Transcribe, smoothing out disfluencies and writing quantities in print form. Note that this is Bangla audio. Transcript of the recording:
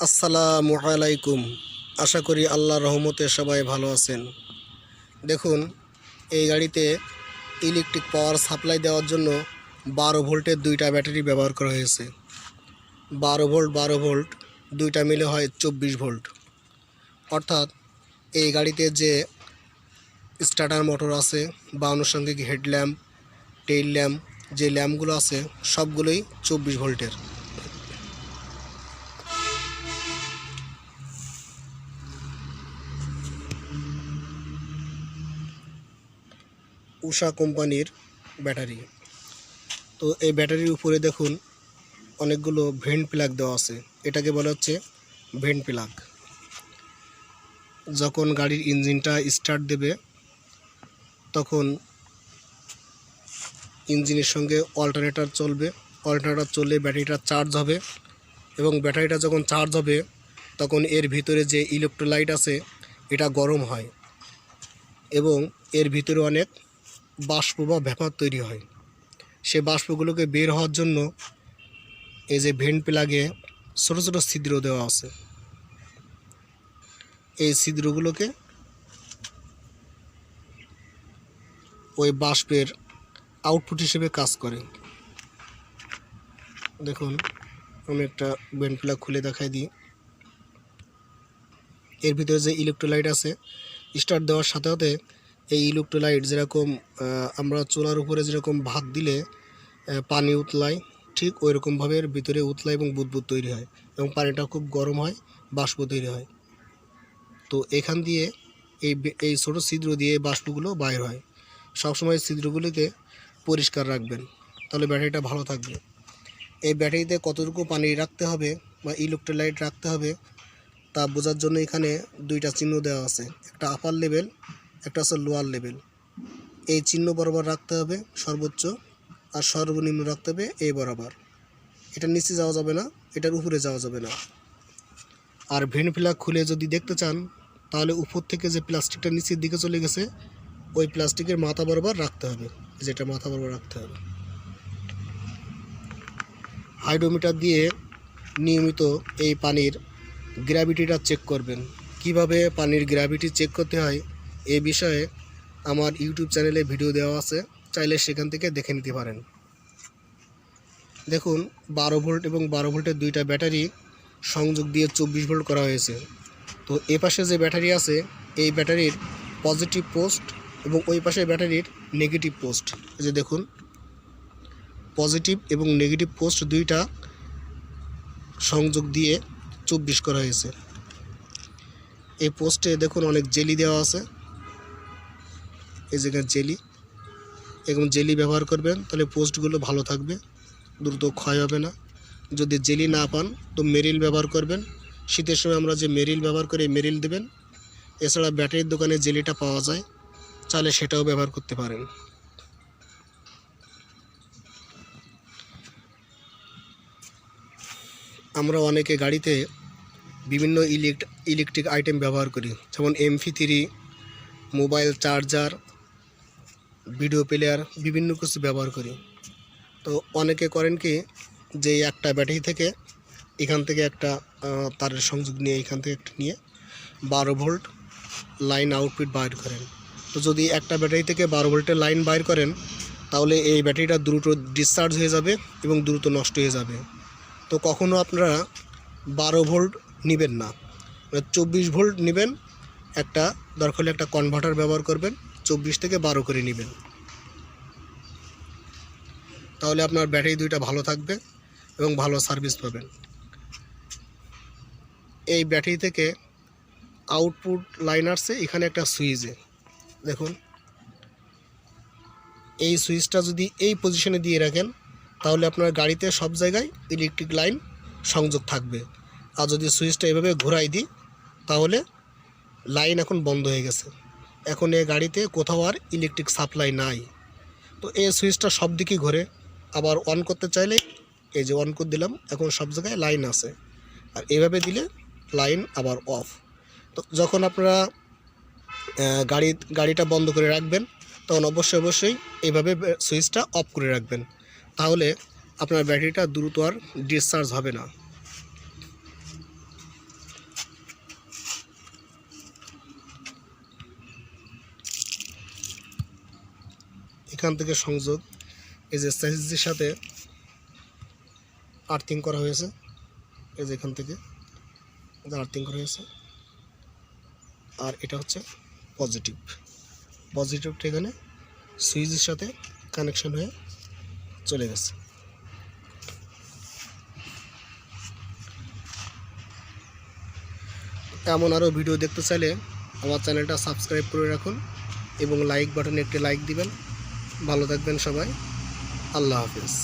আসসালামু আলাইকুম। আশা করি আল্লাহর রহমতে সবাই ভালো আছেন। দেখুন, এই গাড়িতে ইলেকট্রিক পাওয়ার সাপ্লাই দেওয়ার জন্য 12 ভোল্টের দুইটা ব্যাটারি ব্যবহার করা হয়েছে। 12 ভোল্ট দুইটা মিলে হয় 24 ভোল্ট। অর্থাৎ এই গাড়িতে যে স্টার্টার মোটর আছে বা আনুষঙ্গিক হেডল্যাম্প, টেইল ল্যাম্প, যে ল্যাম্পগুলো আছে সবগুলোই 24 ভোল্টের। উষা কোম্পানির ব্যাটারি। তো এই ব্যাটারির উপরে দেখুন অনেকগুলো ভেন্ট প্লাগ দেওয়া আছে। এটাকে বলা হচ্ছে ভেন্ট প্লাগ। যখন গাড়ির ইঞ্জিনটা স্টার্ট দেবে তখন ইঞ্জিনের সঙ্গে অল্টারনেটর চলবে। অল্টারনেটর চললে ব্যাটারিটা চার্জ হবে এবং ব্যাটারিটা যখন চার্জ হবে তখন এর ভিতরে যে ইলেকট্রোলাইট আছে এটা গরম হয় এবং এর ভিতরে অনেক বাষ্প বা ভেপার তৈরি হয়। সে বাষ্পগুলোকে বের হওয়ার জন্য এই যে ভেন্ট প্লাগে ছোটো ছোটো ছিদ্র দেওয়া আছে। এই ছিদ্রগুলোকে ওই বাষ্পের আউটপুট হিসেবে কাজ করে। দেখুন, আমি একটা ভেন্ট প্লাগ খুলে দেখাই দিই। এর ভিতরে যে ইলেকট্রোলাইট আছে, স্টার্ট দেওয়ার সাথে সাথে এই ইলেকট্রোলাইট যেরকম আমরা চুলার উপরে যেরকম ভাত দিলে পানি উতলায়, ঠিক ওই রকমভাবে এর ভিতরে উতলায় এবং বুদবুদ তৈরি হয় এবং পানিটা খুব গরম হয়, বাষ্প তৈরি হয়। তো এখান দিয়ে এই ছোটো ছিদ্র দিয়ে বাষ্পগুলো বাইর হয়। সবসময় ছিদ্রগুলিতে পরিষ্কার রাখবেন, তাহলে ব্যাটারিটা ভালো থাকবে। এই ব্যাটারিতে কতটুকু পানি রাখতে হবে বা ইলেকট্রোলাইট রাখতে হবে তা বোঝার জন্য এখানে দুইটা চিহ্ন দেওয়া আছে, একটা আপার লেভেল, একটা হচ্ছে লোয়ার লেভেল। এই চিহ্ন বরাবর রাখতে হবে সর্বোচ্চ, আর সর্বনিম্ন রাখতে হবে এই বরাবর। এটা নিচে যাওয়া যাবে না, এটার উপরে যাওয়া যাবে না। আর ভেন্ট প্লাগ খুলে যদি দেখতে চান তাহলে উপর থেকে যে প্লাস্টিকটা নিচের দিকে চলে গেছে ওই প্লাস্টিকের মাথা বরাবর রাখতে হবে, যেটা মাথা বরাবর রাখতে হবে। হাইড্রোমিটার দিয়ে নিয়মিত এই পানির গ্র্যাভিটিটা চেক করবেন। কিভাবে পানির গ্র্যাভিটি চেক করতে হয় এই বিষয়ে আমার ইউটিউব চ্যানেলে ভিডিও দেওয়া আছে, চাইলে সেখান থেকে দেখে নিতে পারেন। দেখুন, 12 ভোল্ট এবং 12 ভোল্টের দুইটা ব্যাটারি সংযোগ দিয়ে 24 ভোল্ট করা হয়েছে। তো এ পাশে যে ব্যাটারি আছে এই ব্যাটারির পজিটিভ পোস্ট এবং ওই পাশে ব্যাটারির নেগেটিভ পোস্ট, এই যে দেখুন পজিটিভ এবং নেগেটিভ পোস্ট দুইটা সংযোগ দিয়ে 24 করা হয়েছে। এই পোস্টে দেখুন অনেক জেলি দেওয়া আছে, এই জায়গায় জেলি, এবং জেলি ব্যবহার করবেন তাহলে পোস্টগুলো ভালো থাকবে, দ্রুত ক্ষয় হবে না। যদি জেলি না পান তো মেরিল ব্যবহার করবেন। শীতের সময় আমরা যে মেরিল ব্যবহার করি মেরিল দেবেন। এছাড়া ব্যাটারির দোকানে জেলিটা পাওয়া যায়, চাইলে সেটাও ব্যবহার করতে পারেন। আমরা অনেকে গাড়িতে বিভিন্ন ইলেকট্রিক আইটেম ব্যবহার করি, যেমন MP3, mobile charger, video player, বিভিন্ন কিছু ব্যবহার করি। তো অনেকে করেন কি, যে একটা ব্যাটারি থেকে এখান থেকে একটা তারের সংযোগ নিয়ে এখান থেকে একটা নিয়ে 12 ভোল্ট লাইন আউটপুট বাইর করেন। তো যদি একটা ব্যাটারি থেকে 12 ভোল্টের লাইন বাইর করেন তাহলে এই ব্যাটারিটা দ্রুত ডিসচার্জ হয়ে যাবে এবং দ্রুত নষ্ট হয়ে যাবে। তো কখনো আপনারা 12 ভোল্ট নেবেন না, 24 ভোল্ট নেবেন। একটা দরকার হলে একটা কনভার্টার ব্যবহার করবেন, 24 থেকে 12 করে নেবেন, তাহলে আপনার ব্যাটারি দুইটা ভালো থাকবে এবং ভালো সার্ভিস পাবেন। এই ব্যাটারি থেকে আউটপুট লাইন আসছে, এখানে একটা সুইচে দেখুন, এই সুইচটা যদি এই পজিশনে দিয়ে রাখেন তাহলে আপনার গাড়িতে সব জায়গায় ইলেকট্রিক লাইন সংযোগ থাকবে। আর যদি সুইচটা এভাবে ঘোরাই দিই তাহলে লাইন এখন বন্ধ হয়ে গেছে, এখন এই গাড়িতে কোথাও আর ইলেকট্রিক সাপ্লাই নাই। তো এই সুইচটা সব দিকেই ঘোরে। আবার অন করতে চাইলে এই যে অন করে দিলাম, এখন সব জায়গায় লাইন আছে। আর এভাবে দিলে লাইন আবার অফ। তো যখন আপনারা গাড়িটা বন্ধ করে রাখবেন তখন অবশ্যই এইভাবে সুইচটা অফ করে রাখবেন, তাহলে আপনার ব্যাটারিটা দ্রুত আর ডিসচার্জ হবে না। এখান থেকে সংযোগ, এই যে সাইজের সাথে আর্থিং করা হয়েছে, এই যে এখান থেকে আর্থিং করা হয়েছে। আর এটা হচ্ছে পজিটিভটা এখানে সুইচের সাথে কানেকশন হয়ে চলে গেছে। এমন আরও ভিডিও দেখতে চাইলে আমার চ্যানেলটা সাবস্ক্রাইব করে রাখুন এবং লাইক বাটনে একটি লাইক দিবেন। ভালো থাকবেন সবাই, আল্লাহ হাফেজ।